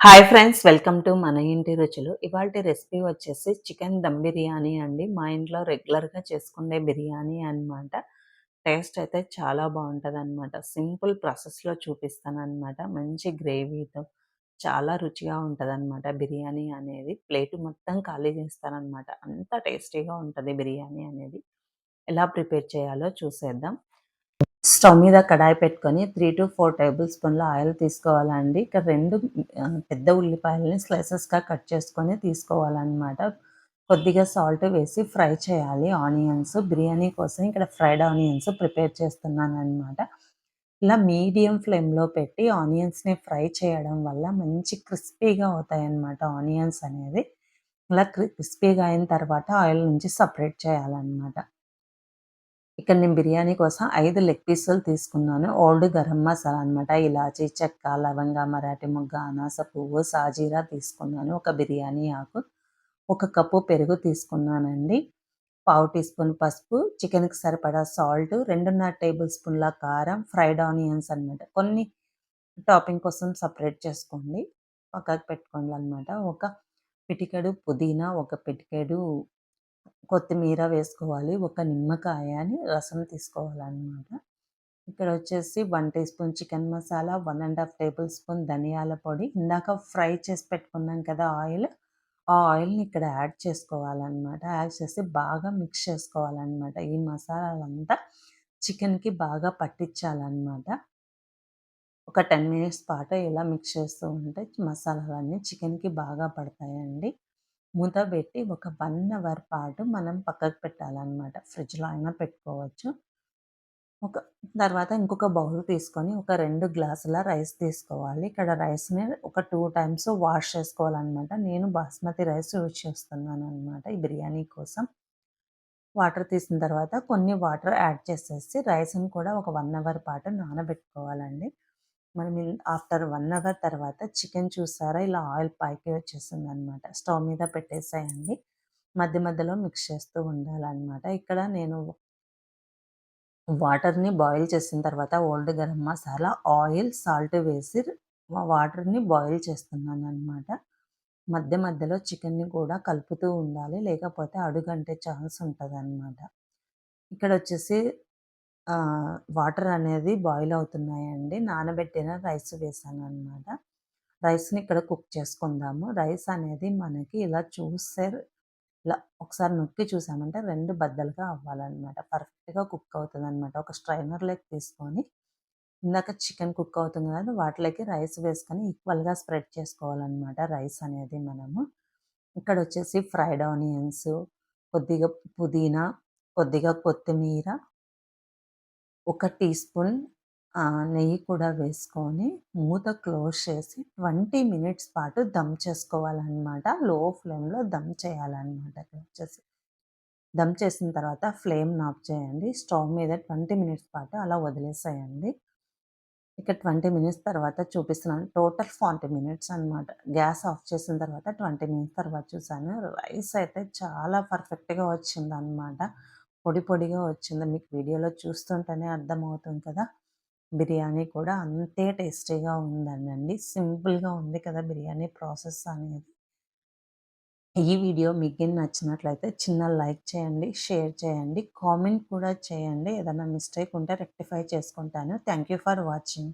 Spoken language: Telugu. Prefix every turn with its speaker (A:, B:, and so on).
A: హాయ్ ఫ్రెండ్స్, వెల్కమ్ టు మన ఇంటి రుచులు. ఇవాల్టి రెసిపీ వచ్చేసి చికెన్ దమ్ బిర్యానీ అండి. మా ఇంట్లో రెగ్యులర్‌గా చేసుకునే బిర్యానీ అన్నమాట. టేస్ట్ అయితే చాలా బావుంటదనమాట. సింపుల్ ప్రాసెస్‌లో చూపిస్తాననమాట. మంచి గ్రేవీతో చాలా రుచిగా ఉంటదనమాట బిర్యానీ అనేది. ప్లేట్ మొత్తం ఖాళీ చేస్తాననమాట. అంత టేస్టీగా ఉంటది బిర్యానీ అనేది. ఎలా ప్రిపేర్ చేయాలో చూసేద్దాం. స్టవ్ మీద కడాయి పెట్టుకొని 3-4 టేబుల్ స్పూన్ల ఆయిల్ తీసుకోవాలండి. ఇక్కడ 2 పెద్ద ఉల్లిపాయలని స్లైసెస్‌గా కట్ చేసుకొని తీసుకోవాలనమాట. కొద్దిగా సాల్ట్ వేసి ఫ్రై చేయాలి ఆనియన్స్. బిర్యానీ కోసం ఇక్కడ ఫ్రైడ్ ఆనియన్స్ ప్రిపేర్ చేస్తున్నాననమాట. ఇలా మీడియం ఫ్లేమ్‌లో పెట్టి ఆనియన్స్‌ని ఫ్రై చేయడం వల్ల మంచి క్రిస్పీగా అవుతాయన్నమాట ఆనియన్స్ అనేది. ఇలా క్రిస్పీగా అయిన తర్వాత ఆయిల్ నుంచి సెపరేట్ చేయాలన్నమాట. ఇక్కడ నేను బిర్యానీ కోసం 5 లెగ్ పీసులు తీసుకున్నాను. ఓల్డ్ గరం మసాలా అనమాట. ఇలాచీ, చెక్క, లవంగ, మరాఠీ మొగ్గ, అనాస పువ్వు, సాజీరా తీసుకున్నాను. ఒక బిర్యానీ ఆకు, ఒక కప్పు పెరుగు తీసుకున్నానండి. పావు టీ స్పూన్ పసుపు, చికెన్‌కి సరిపడా సాల్ట్, 2:30 టేబుల్ స్పూన్ల కారం, ఫ్రైడ్ ఆనియన్స్ అనమాట. కొన్ని టాపింగ్ కోసం సెపరేట్ చేసుకోండి. పక్కకు పెట్టుకోవాలనమాట. ఒక పిటికెడు పుదీనా, ఒక పిటికెడు కొత్తిమీర వేసుకోవాలి. ఒక నిమ్మకాయని రసం తీసుకోవాలనమాట. ఇక్కడొచ్చేసి 1 teaspoon chicken masala, 1 ½ tablespoon ధనియాల పొడి, ఇందాక ఫ్రై చేసి పెట్టుకున్నాం కదా ఆయిల్, ఆ ఆయిల్‌ని ఇక్కడ యాడ్ చేసుకోవాలనమాట. యాడ్ చేసి బాగా మిక్స్ చేసుకోవాలనమాట. ఈ మసాలాలంతా చికెన్‌కి బాగా పట్టించాలనమాట. ఒక 10 మినిట్స్ పాటు ఇలా మిక్స్ చేస్తూ ఉంటే మసాలాలన్నీ చికెన్‌కి బాగా పడతాయండి. మూత పెట్టి ఒక 1 అవర్ పాటు మనం పక్కకు పెట్టాలనమాట. ఫ్రిడ్జ్‌లో అయినా పెట్టుకోవచ్చు. ఒక తర్వాత ఇంకొక బౌల్ తీసుకొని ఒక 2 గ్లాసుల రైస్ తీసుకోవాలి. ఇక్కడ రైస్‌ని ఒక 2 టైమ్స్ వాష్ చేసుకోవాలనమాట. నేను బాస్మతి రైస్ యూజ్ చేస్తున్నాననమాట ఈ బిర్యానీ కోసం. వాటర్ తీసిన తర్వాత కొన్ని వాటర్ యాడ్ చేసేసి రైస్‌ని కూడా ఒక 1 అవర్ పాటు నానబెట్టుకోవాలండి. మనం ఆఫ్టర్ 1 అవర్ తర్వాత చికెన్ చూసారా ఇలా ఆయిల్ పైకి వచ్చేసిందనమాట. స్టవ్ మీద పెట్టేసేయండి. మధ్య మధ్యలో మిక్స్ చేస్తూ ఉండాలనమాట. ఇక్కడ నేను వాటర్‌ని బాయిల్ చేసిన తర్వాత old garam masala, oil, salt వేసి వాటర్‌ని బాయిల్ చేస్తున్నాననమాట. మధ్య మధ్యలో చికెన్‌ని కూడా కలుపుతూ ఉండాలి. లేకపోతే అడుగంటే ఛాన్స్ ఉంటదనమాట. ఇక్కడొచ్చేసి వాటర్ అనేది బాయిల్ అవుతున్నాయండి. నానబెట్టిన రైస్ వేసాననమాట. రైస్‌ని ఇక్కడ కుక్ చేసుకుందాము. రైస్ అనేది మనకి ఇలా చూస్తే ఇలా ఒకసారి నొక్కి చూసామంటే 2 బద్దలుగా అవ్వాలనమాట. పర్ఫెక్ట్‌గా కుక్ అవుతదనమాట. ఒక స్ట్రైనర్‌లోకి తీసుకొని ఇందాక చికెన్ కుక్ అవుతుంది కదా! వాటిలోకి రైస్ వేసుకొని ఈక్వల్‌గా స్ప్రెడ్ చేసుకోవాలనమాట రైస్ అనేది మనము. ఇక్కడొచ్చేసి ఫ్రైడ్ ఆనియన్స్, కొద్దిగా పుదీనా, కొద్దిగా కొత్తిమీర, ఒక టీ స్పూన్ నెయ్యి కూడా వేసుకొని మూత క్లోజ్ చేసి 20 మినిట్స్ పాటు దమ్ చేసుకోవాలనమాట. లో ఫ్లేమ్‌లో దమ్ చేయాలనమాట ఇక్కడొచ్చేసి. దమ్ చేసిన తర్వాత ఫ్లేమ్‌ని ఆఫ్ చేయండి. స్టవ్ మీద 20 మినిట్స్ పాటు అలా వదిలేసేయండి. ఇక 20 మినిట్స్ తర్వాత చూపిస్తున్నాను. టోటల్ 40 మినిట్స్ అనమాట. గ్యాస్ ఆఫ్ చేసిన తర్వాత 20 మినిట్స్ తర్వాత చూసాను. రైస్ అయితే చాలా పర్ఫెక్ట్‌గా వచ్చిందనమాట. పొడి పొడిగా వచ్చింది. మీకు వీడియోలో చూస్తుంటేనే అర్థమవుతుంది కదా! బిర్యానీ కూడా అంతే టేస్టీగా ఉందనండి. సింపుల్‌గా ఉంది కదా బిర్యానీ ప్రాసెస్ అనేది. ఈ వీడియో మీకు నచ్చినట్లయితే చిన్న లైక్ చేయండి, షేర్ చేయండి, కామెంట్ కూడా చేయండి. ఏదైనా మిస్టేక్ ఉంటే రెక్టిఫై చేసుకుంటాను. Thank you for watching.